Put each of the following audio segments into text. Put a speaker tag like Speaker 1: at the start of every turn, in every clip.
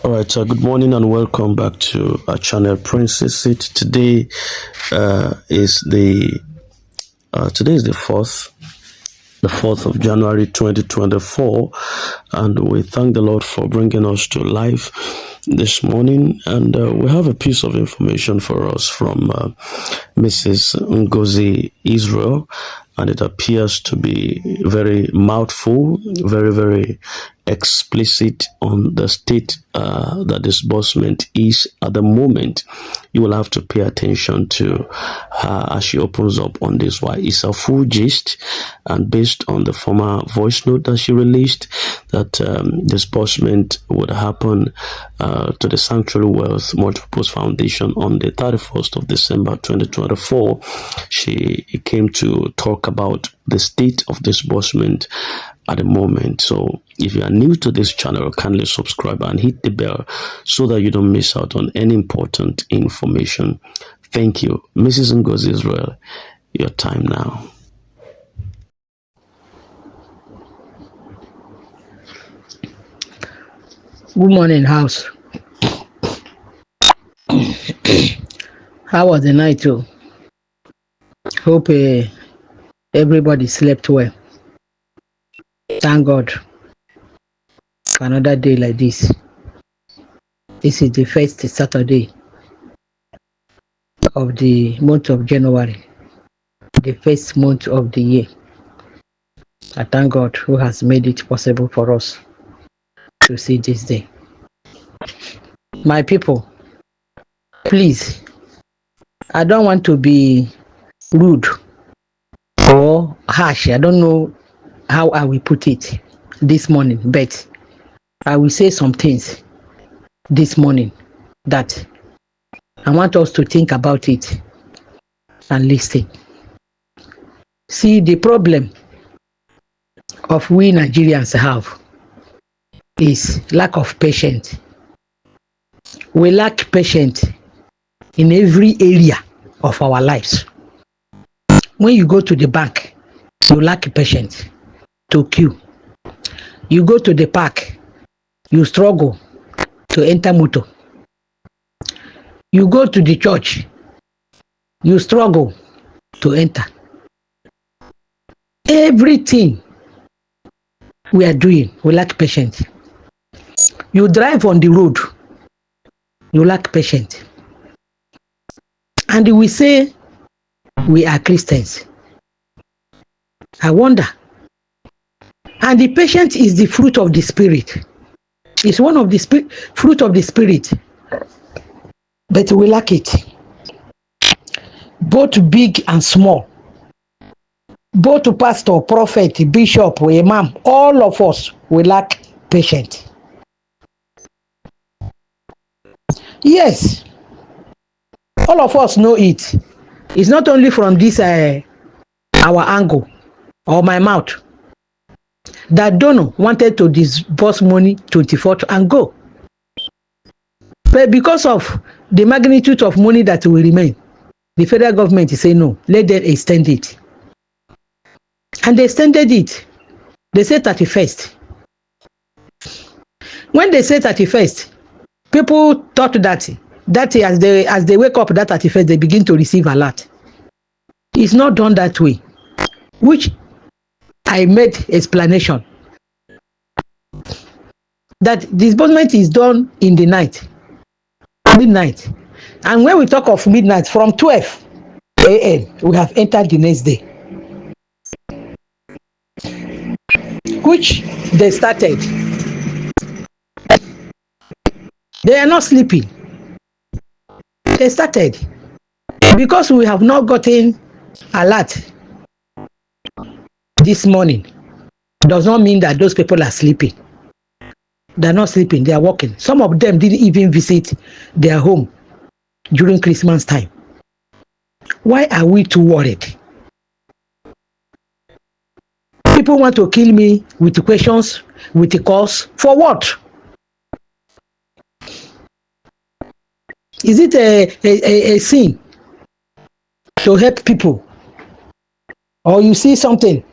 Speaker 1: All right, good morning and welcome back to our channel Princess Seat. Today is the 4th of January 2024, and we thank the Lord for bringing us to life this morning. And we have a piece of information for us from Mrs. Ngozi Israel, and it appears to be very mouthful, very explicit on the state that disbursement is at the moment. You will have to pay attention to her as she opens up on this. Why it's a full gist, and based on the former voice note that she released, that disbursement would happen to the Sanctuary Wealth Multipurpose Foundation on the 31st of December 2024. She came to talk about the state of disbursement at the moment. So if you are new to this channel, kindly subscribe and hit the bell so that you don't miss out on any important information. Thank you. Mrs. Ngozi Israel, your time now.
Speaker 2: Good morning, house. How was the night too? Hope everybody slept well. Thank God for another day like this. This is the first Saturday of the month of January, the first month of the year. I thank God who has made it possible for us to see this day. My people, please, I don't want to be rude or harsh. I don't know how I will put it this morning, but I will say some things this morning that I want us to think about it and listen. See, the problem of we Nigerians have is lack of patience. We lack patience in every area of our lives. When you go to the bank, you lack patience to queue. You go to the park, you struggle to enter motor. You go to the church, you struggle to enter. Everything we are doing, we lack patience. You drive on the road, you lack patience. And we say we are Christians. I wonder. And the patience is the fruit of the Spirit. It's one of the fruit of the Spirit. But we lack it. Both big and small. Both pastor, prophet, bishop, imam, all of us, we lack patience. Yes. All of us know it. It's not only from this our angle or my mouth. That donor wanted to disburse money 24th and go. But because of the magnitude of money that will remain, the federal government is saying no, let them extend it. And they extended it. They say 31st. When they say 31st, people thought that as they wake up that 31st, they begin to receive alert. It's not done that way, which I made explanation that disbursement is done in the night, midnight. And when we talk of midnight, from 12 a.m., we have entered the next day, which they started. They are not sleeping. They started. Because we have not gotten alert this morning, does not mean that those people are sleeping. They're not sleeping, they are working. Some of them didn't even visit their home during Christmas time. Why are we too worried? People want to kill me with the questions, with the calls. For what? Is it a sin to help people? Or you see something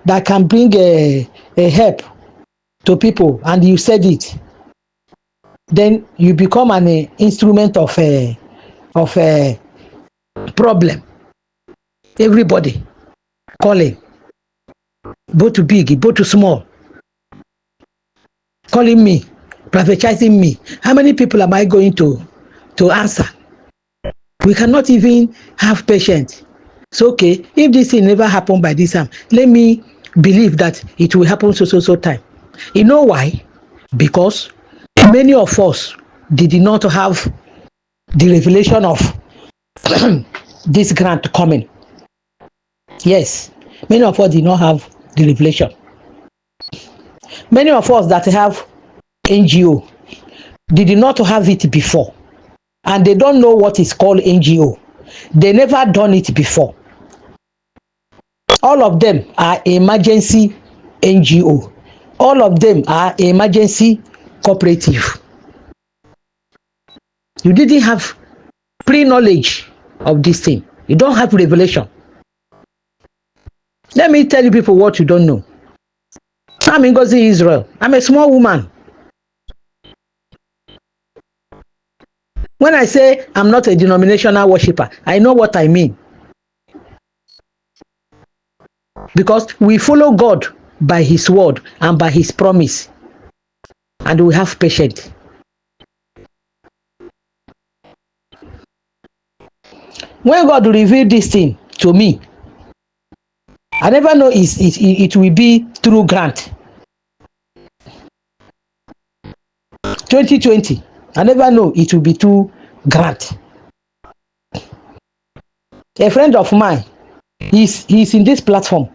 Speaker 2: that can bring a help to people and you said it, then you become an instrument of a problem. Everybody calling, both big, both small, calling me, prophetizing me. How many people am I going to answer? We cannot even have patience. So okay, if this thing never happened by this time, let me believe that it will happen so time. You know why? Because many of us did not have the revelation of this grant coming. Yes, many of us did not have the revelation. Many of us that have NGO did not have it before, and they don't know what is called NGO. They never done it before. All of them are emergency NGO. All of them are emergency cooperative. You didn't have pre-knowledge of this thing. You don't have revelation. Let me tell you people what you don't know. I'm in Ngozi, Israel. I'm a small woman. When I say I'm not a denominational worshiper, I know what I mean. Because we follow God by his word and by his promise. And we have patience. When God revealed this thing to me, I never know it will be through grant. 2020, I never know it will be through grant. A friend of mine, he's in this platform.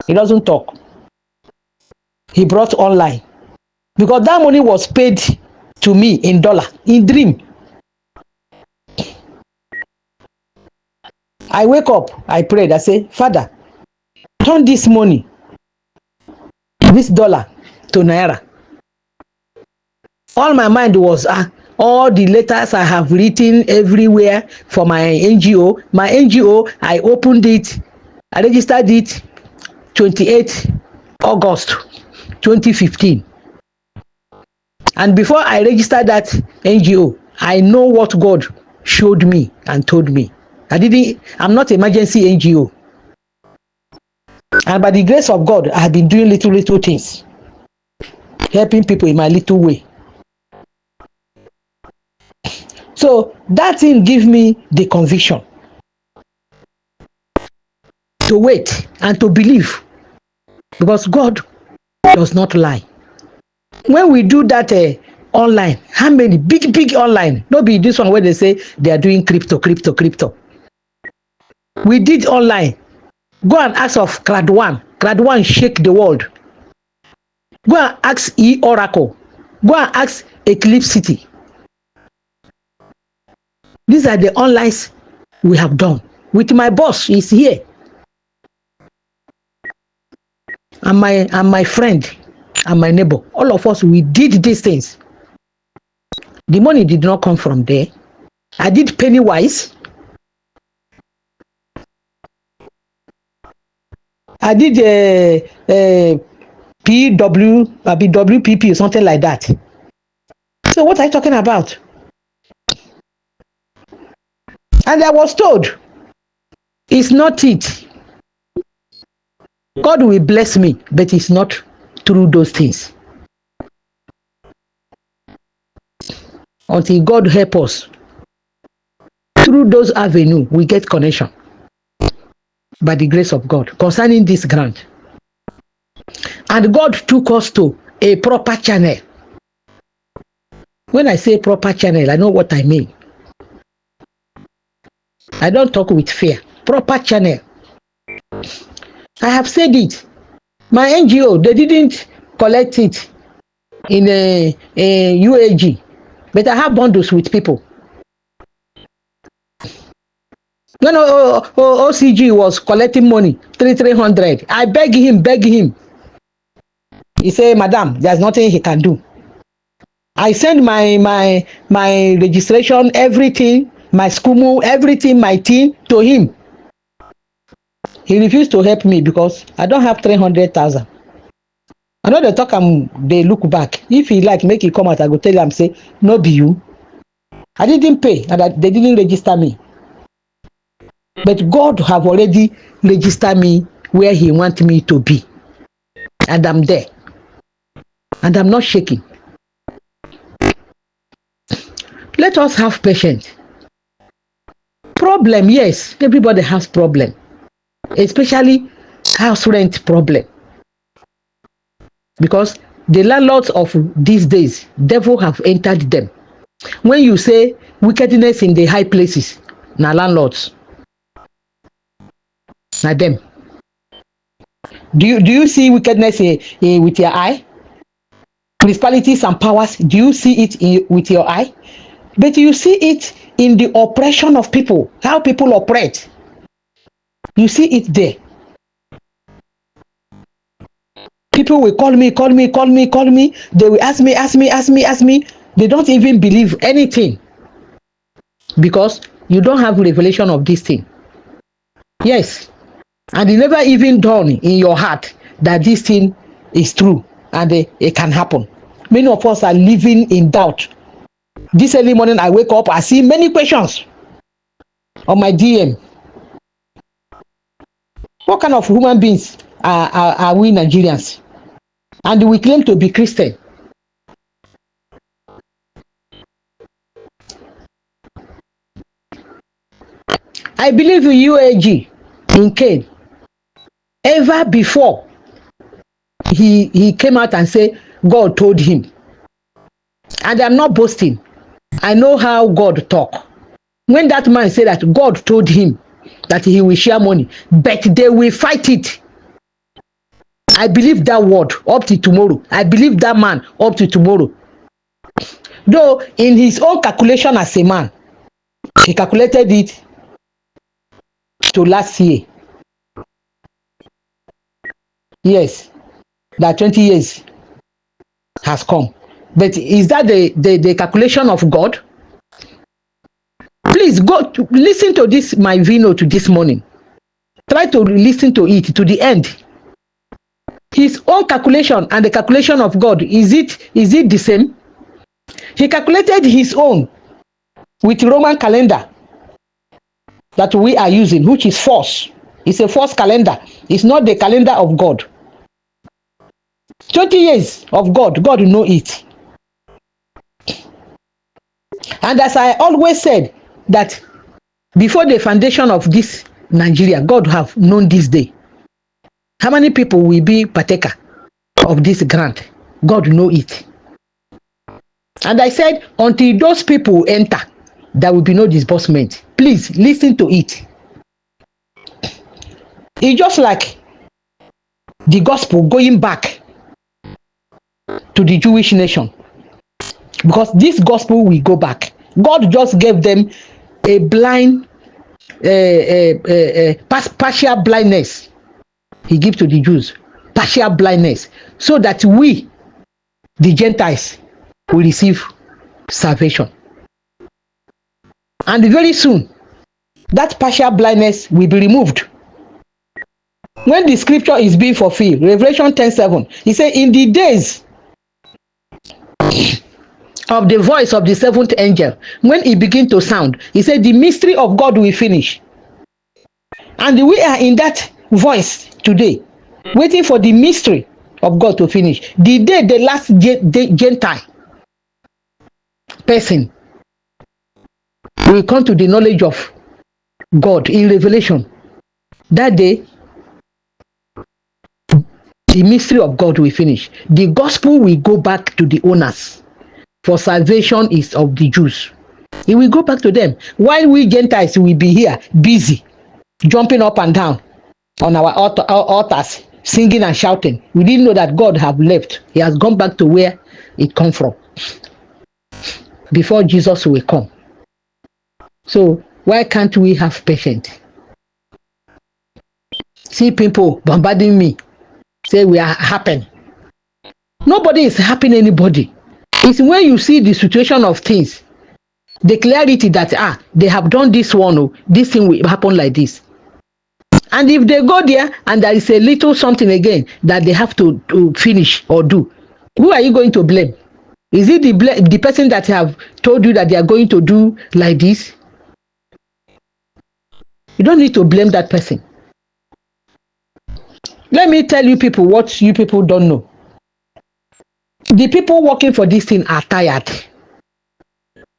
Speaker 2: He doesn't talk. He brought online. Because that money was paid to me in dollar, in dream. I wake up, I prayed, I say, Father, turn this money, this dollar, to naira. All my mind was, all the letters I have written everywhere for my NGO. My NGO, I opened it, I registered it 28 August 2015. And before I registered that NGO, I know what God showed me and told me. I'm not emergency NGO. And by the grace of God, I have been doing little things, helping people in my little way. So that thing gave me the conviction to wait and to believe, because God does not lie. When we do that online, how many big online, no be this one where they say they are doing crypto. We did online. Go and ask of Grad 1. Grad 1 shake the world. Go and ask Oracle. Go and ask Eclipse City. These are the onlines we have done. With my boss, he's here. And my friend and my neighbor, all of us, we did these things. The money did not come from there. I did penny wise. I did WPP or something like that. So what are you talking about? And I was told, it's not it. God will bless me, but it's not through those things. Until God help us, through those avenues, we get connection. By the grace of God, concerning this grant. And God took us to a proper channel. When I say proper channel, I know what I mean. I don't talk with fear. Proper channel. I have said it. My NGO, they didn't collect it in a UAG, but I have bundles with people. When OCG was collecting money, 300, I beg him. He said, Madam, there's nothing he can do. I send my registration, everything, my school, everything, my team to him. He refused to help me because I don't have 300,000. I know they talk they look back. If he like make he come out, I go tell him say, no be you. I didn't pay and they didn't register me. But God have already registered me where he want me to be. And I'm there. And I'm not shaking. Let us have patience. Problem, yes, everybody has problem. Especially house rent problem. Because the landlords of these days, devil have entered them. When you say wickedness in the high places, na landlords. Na them. Do you see wickedness with your eye? Principalities and powers, do you see it with your eye? But you see it in the oppression of people, how people operate. You see it there. People will call me. They will ask me. They don't even believe anything because you don't have revelation of this thing. Yes. And it never even dawned in your heart that this thing is true and it can happen. Many of us are living in doubt. This early morning I wake up, I see many questions on my DM. What kind of human beings are we Nigerians? And we claim to be Christian. I believe in UAG, in Cain. Ever before, he came out and said, God told him. And I'm not boasting. I know how God talk. When that man said that God told him that he will share money, but they will fight it. I believe that word up to tomorrow. I believe that man up to tomorrow. Though in his own calculation as a man, he calculated it to last year. Yes, that 20 years has come. But is that the calculation of God? Please go to listen to this, my vino to this morning. Try to listen to it to the end. His own calculation and the calculation of God, is it the same? He calculated his own with Roman calendar that we are using, which is false. It's a false calendar. It's not the calendar of God. 20 years of God know it. And as I always said, that before the foundation of this Nigeria, God have known this day. How many people will be partaker of this grant? God know it. And I said, until those people enter, there will be no disbursement. Please listen to it. It's just like the gospel going back to the Jewish nation. Because this gospel will go back. God just gave them a blind, partial blindness. He gives to the Jews partial blindness, so that we, the Gentiles, will receive salvation. And very soon, that partial blindness will be removed. When the scripture is being fulfilled, Revelation 10:7, he said, in the days of the voice of the seventh angel, when it begin to sound, he said, the mystery of God will finish. And we are in that voice today, waiting for the mystery of God to finish. The day the last Gentile person will come to the knowledge of God in Revelation, that day the mystery of God will finish. The gospel will go back to the owners, for salvation is of the Jews. It will go back to them, while we Gentiles will be here busy jumping up and down on our altars, singing and shouting. We didn't know that God have left. He has gone back to where it come from, before Jesus will come. So why can't we have patience? See people bombarding me, say we are happy. Nobody is happy anybody. It's when you see the situation of things, the clarity that they have done this one, this thing will happen like this. And if they go there and there is a little something again that they have to finish or do, who are you going to blame? Is it the person that have told you that they are going to do like this? You don't need to blame that person. Let me tell you people what you people don't know. The people working for this thing are tired.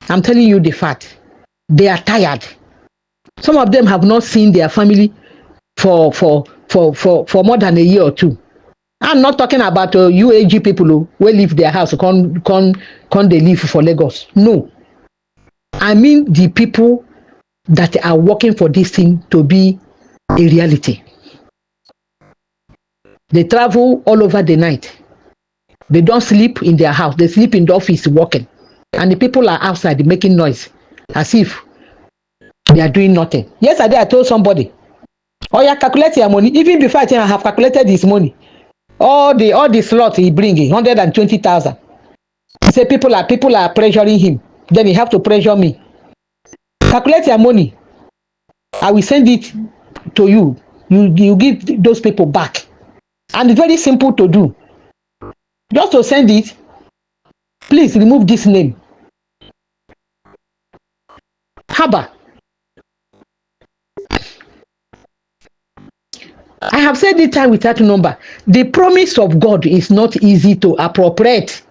Speaker 2: I'm telling you the fact. They are tired. Some of them have not seen their family for more than a year or two. I'm not talking about UAG people who leave their house, come they leave for Lagos. No. I mean the people that are working for this thing to be a reality. They travel all over the night. They don't sleep in their house. They sleep in the office working. And the people are outside making noise as if they are doing nothing. Yesterday I told somebody, oh yeah, calculate your money. Even before I have calculated his money, all the slots he bring 120,000. He said people are pressuring him. Then he have to pressure me. Calculate your money. I will send it to you. You give those people back. And it's very simple to do. Just to send it, please remove this name. Haba. I have said it time without number. The promise of God is not easy to appropriate.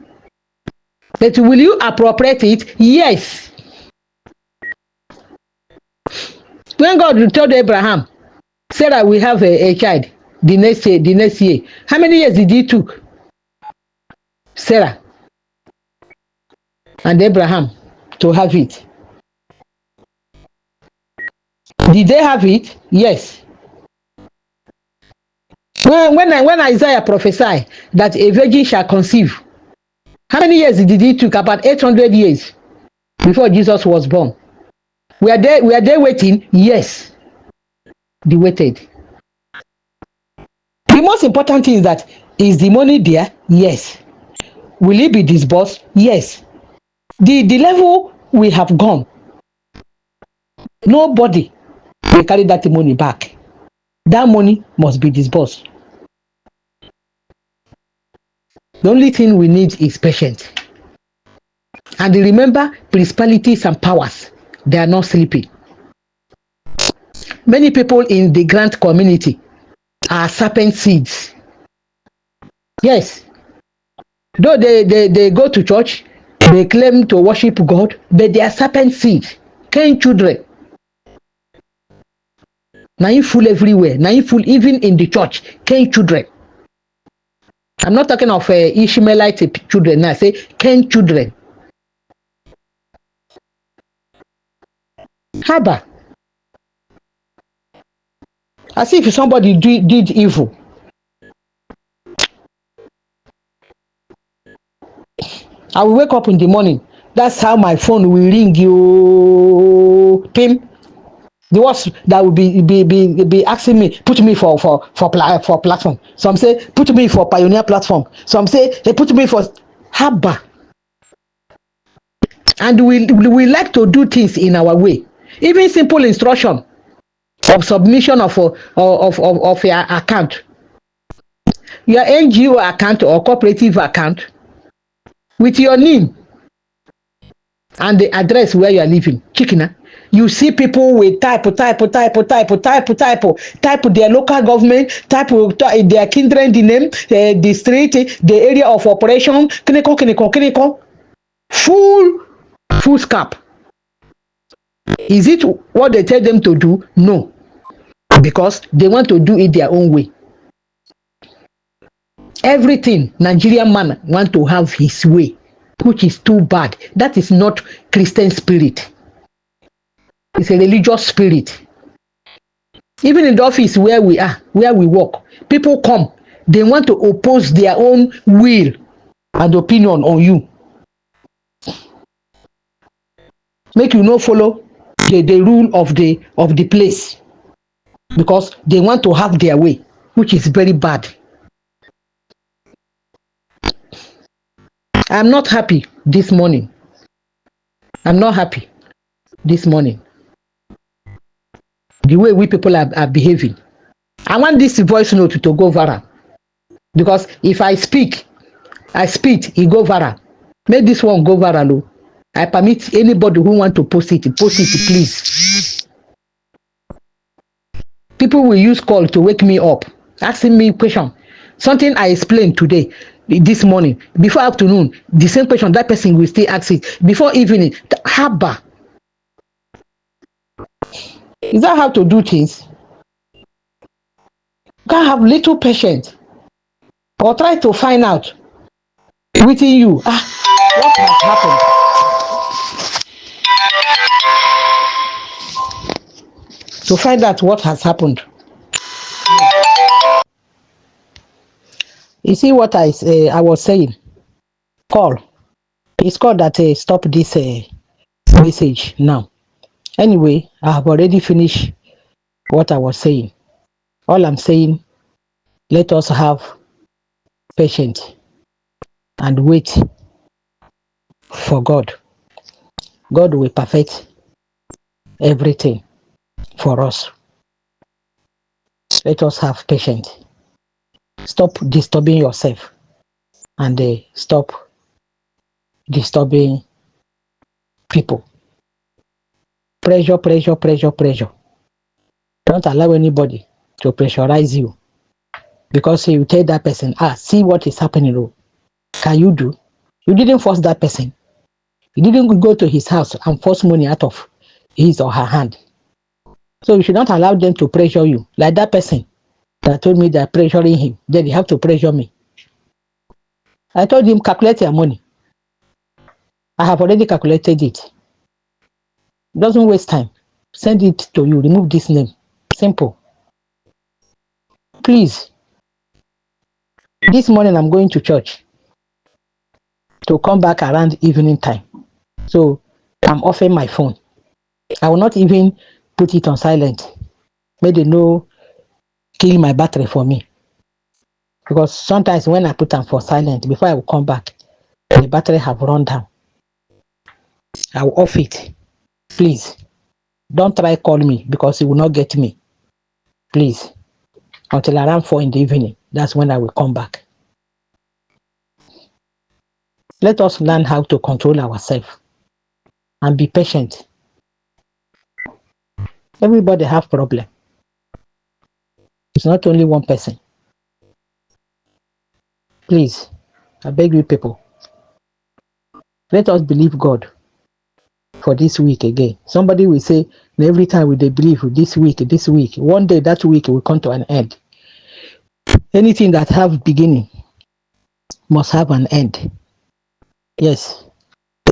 Speaker 2: But will you appropriate it? Yes. When God told Abraham, Sarah will have a child the next year. How many years did he took? Sarah and Abraham to have it. Did they have it? Yes. When Isaiah prophesied that a virgin shall conceive, how many years did he took? About 800 years before Jesus was born. Were they waiting? Yes. They waited. The most important thing is that, is the money there? Yes. Will it be disbursed? Yes. The level we have gone, nobody will carry that money back. That money must be disbursed. The only thing we need is patience. And remember, principalities and powers, they are not sleeping. Many people in the grant community are serpent seeds. Yes. Though they go to church, they claim to worship God, but they are serpent seeds. Cain children. Now you fool everywhere. Now you fool even in the church. Cain children. I'm not talking of Ishmaelite children. Now I say Cain children. Haba. As if somebody did evil. I will wake up in the morning. That's how my phone will ring you. Pim. The ones that will be asking me, put me for platform. Some say put me for pioneer platform. Some say they put me for Haba. And we like to do things in our way. Even simple instruction of submission of your account, your NGO account or cooperative account, with your name and the address where you are living. Chikina. You see people with type their local government, type their kindred name, the street, the area of operation, full scap. Is it what they tell them to do? No. Because they want to do it their own way. Everything Nigerian man want to have his way, which is too bad. That is not Christian spirit. It's a religious spirit. Even in the office where we are, where we work, people come, they want to oppose their own will and opinion on you. Make you not follow the rule of the place, because they want to have their way, which is very bad. I'm not happy this morning. I'm not happy this morning. The way we people are behaving. I want this voice note to go viral, because if I speak, it go viral. Make this one go viral. I permit anybody who want to post it, please. People will use call to wake me up, asking me question. Something I explained today, this morning, before afternoon, the same question that person will still ask it. Before evening, haba. Is that how to do things? You can have little patience, or try to find out within you what has happened. To find out what has happened. You see what I was saying? Call. It's called that stop this message now. Anyway, I have already finished what I was saying. All I'm saying, let us have patience and wait for God. God will perfect everything for us. Let us have patience. Stop disturbing yourself and stop disturbing people. Pressure. Don't allow anybody to pressurize you, because you tell that person, see what is happening. Can you do? You didn't force that person. You didn't go to his house and force money out of his or her hand. So you should not allow them to pressure you. Like that person that told me they're pressuring him, then they have to pressure me. I told him, calculate your money. I have already calculated it. Doesn't waste time. Send it to you. Remove this name. Simple. Please. This morning I'm going to church to come back around evening time. So I'm offering my phone. I will not even put it on silent. May they no kill my battery for me. Because sometimes when I put them for silent, before I will come back, the battery have run down. I will off it. Please. Don't try call me, because you will not get me. Please. Until around 4 in the evening. That's when I will come back. Let us learn how to control ourselves and be patient. Everybody have problem. It's not only one person. Please, I beg you people, let us believe God for this week again. Somebody will say, every time we believe this week, one day that week will come to an end. Anything that have beginning must have an end. Yes,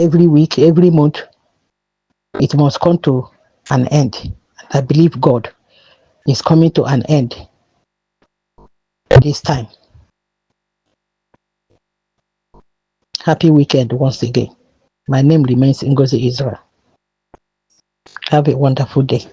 Speaker 2: every week, every month, it must come to an end. I believe God is coming to an end this time. Happy weekend once again. My name remains Ngozi Israel. Have a wonderful day.